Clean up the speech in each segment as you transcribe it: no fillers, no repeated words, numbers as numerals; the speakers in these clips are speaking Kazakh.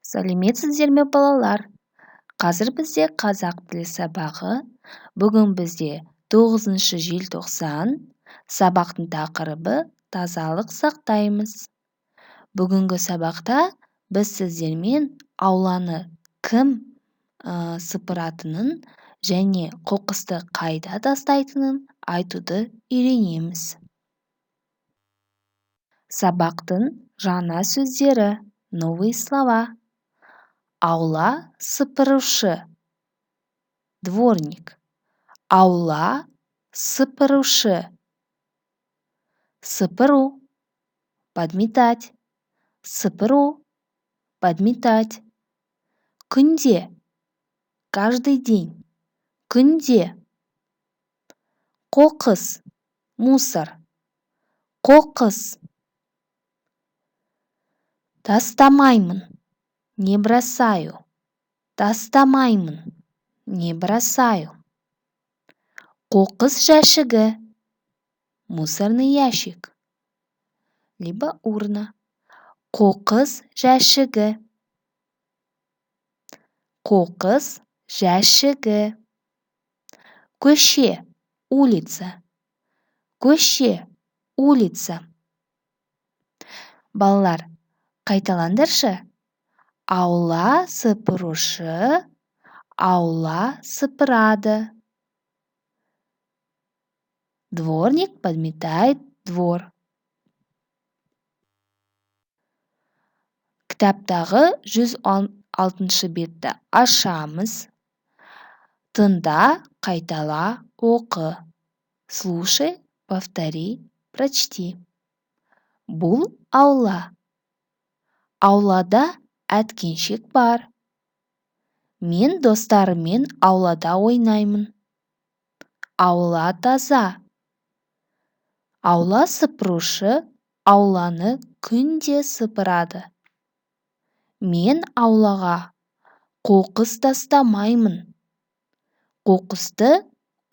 Сәлеметсіздер ме балалар? Қазір бізде қазақ тілі сабағы. Бүгін бізде 9 желтоқсан. Сабақтың тақырыбы тазалық сақтаймыз. Бүгінгі сабақта біз сіздермен ауланы кім сыпыратынын және қоқысты қайда тастайтынын айтуды үйренеміз. Сабақтың жаңа сөздері, новые слова. Аула сыпырушы. Дворник. Аула сыпырушы. Сыпыру. Подметать. Сыпыру. Подметать. Күнде. Каждый день. Күнде. Қоқыс. Мусор. Қоқыс. Тастамаймын. Не бросаю. Тастамаймын. Не бросаю. Қоқыс жәшігі. Мусорный ящик. Либо урна. Қоқыс жәшігі. Қоқыс жәшігі. Көше. Улица. Көше. Улица. Балалар, қайталаңдаршы. Аула сыпырушы. Аула сыпырады. Дворник подметает двор. Кітаптағы 106 бетті ашамыз. Тыңда, қайтала, оқы. Слушай, повтори, прочти. Бұл аула. Аулада әткеншек бар. Мен достарыммен аулада ойнаймын. Аула таза. Аула сыпырушы ауланы күнде сыпырады. Мен аулаға қоқыс тастамаймын. Қоқысты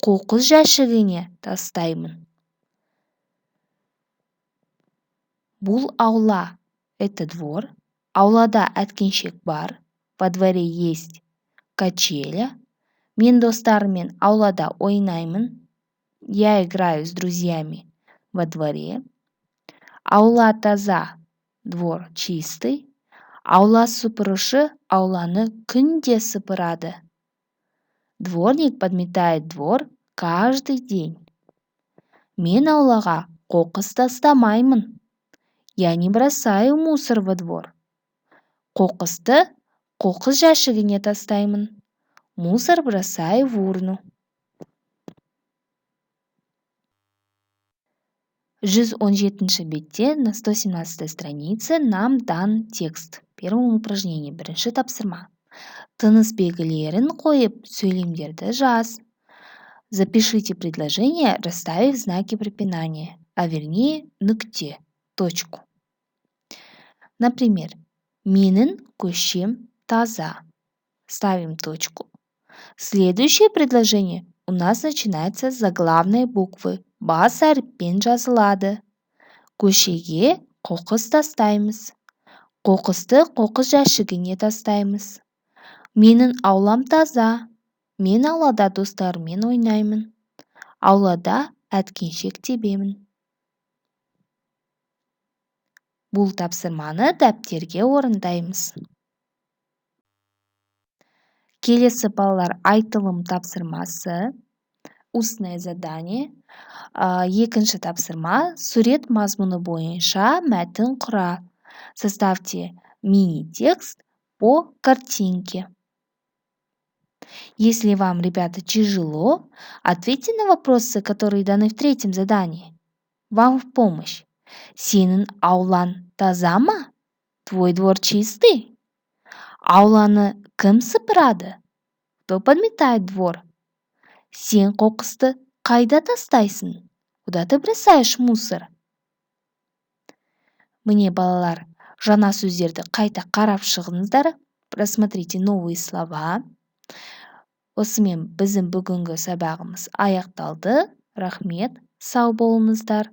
қоқыс жәшігіне тастаймын. Бұл аула. Это двор. Аулада әткеншек бар. Во дворе есть качеля. Мен достарыммен аулада ойнаймын. Я играю с друзьями во дворе. Аула таза. Двор чистый. Аула сыпырушы ауланы күнде сыпырады. Дворник подметает двор каждый день. Мен аулаға қоқыс тастамаймын. Я не бросаю мусор во двор. Қоқысты қоқыс жәшігіне тастаймын. Мусор бросаю в урну. 117 бетте на 117 странице нам дан текст. Первое упражнение. Бірінші тапсырма. Тыныс белгілерін қойып, сөйлемдерді жаз. Запишите предложение, расставив знаки препинания, а вернее нүкте, точку. Например, менің көшем таза. Ставим точку. Следующее предложение у нас начинается с заглавной буквы. Бас әріппен жазылады. Көшеге қоқыс тастаймыз. Қоқысты қоқыс жәшігіне тастаймыз. Менің аулам таза. Мен аулада достарыммен ойнаймын. Аулада әткеншек тебемін. Бұл тапсырманы дәптерге орындаймыз. Келесі балалар айтылым тапсырмасы. Устное задание. Екінші тапсырма. Сурет мазмұны бойынша мәтін құра. Составьте мини-текст по картинке. Если вам, ребята, тяжело, ответьте на вопросы, которые даны в третьем задании. Вам в помощь. Сенің аулан таза ма? Твой двор чистый? Ауланы кім сыпырады? Кто подметает двор? Сен қоқысты қайда тастайсың? Куда ты бросаешь мусор? Міне, балалар, жаңа сөздерді қайта қарап шығыңыздар. Просмотрите новые слова. Осымен біздің бүгінгі сабағымыз аяқталды. Рахмет, сау болыңыздар.